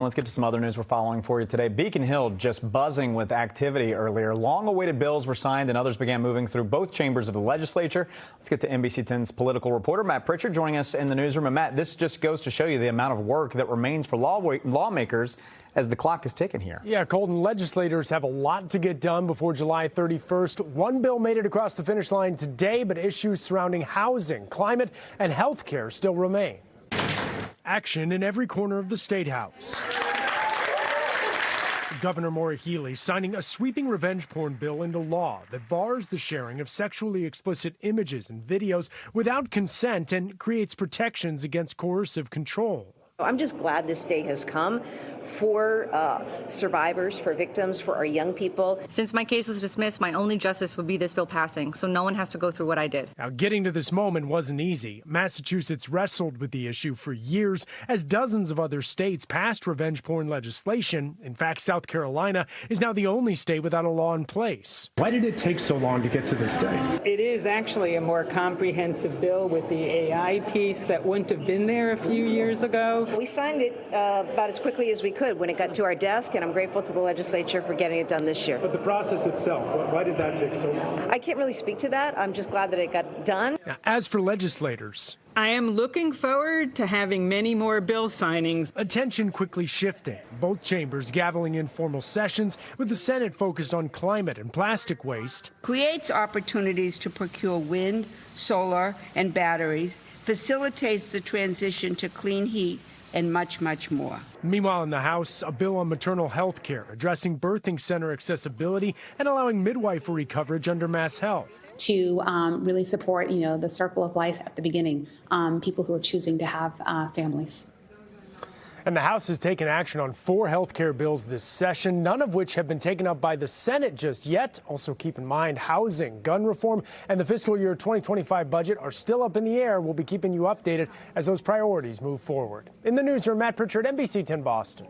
Let's get to some other news we're following for you today. Beacon Hill just buzzing with activity earlier. Long-awaited bills were signed and others began moving through both chambers of the legislature. Let's get to NBC 10's political reporter Matt Pritchard joining us in the newsroom. And Matt, this just goes to show you the amount of work that remains for lawmakers as the clock is ticking here. Yeah, Colton, legislators have a lot to get done before July 31st. One bill made it across the finish line today, but issues surrounding housing, climate, and health care still remain. Action in every corner of the State House. Governor Maura Healey signing a sweeping revenge porn bill into law that bars the sharing of sexually explicit images and videos without consent and creates protections against coercive control. I'm just glad this day has come for survivors, for victims, for our young people. Since my case was dismissed, my only justice would be this bill passing, so no one has to go through what I did. Now, getting to this moment wasn't easy. Massachusetts wrestled with the issue for years as dozens of other states passed revenge porn legislation. In fact, South Carolina is now the only state without a law in place. Why did it take so long to get to this day? It is actually a more comprehensive bill with the AI piece that wouldn't have been there a few years ago. We signed it about as quickly as we could when it got to our desk, and I'm grateful to the legislature for getting it done this year. But the process itself, why did that take so long? I can't really speak to that. I'm just glad that it got done. Now, as for legislators, I am looking forward to having many more bill signings. attention quickly shifting. Both chambers gaveling in formal sessions, with the Senate focused on climate and plastic waste. Creates opportunities to procure wind, solar, and batteries, facilitates the transition to clean heat, and much, much more. Meanwhile, in the House, a bill on maternal health care addressing birthing center accessibility and allowing midwifery coverage under Mass Health. To really support, the circle of life at the beginning, people who are choosing to have families. And the House has taken action on 4 health care bills this session, none of which have been taken up by the Senate just yet. Also keep in mind, housing, gun reform, and the fiscal year 2025 budget are still up in the air. We'll be keeping you updated as those priorities move forward. In the newsroom, Matt Pritchard, NBC 10 Boston.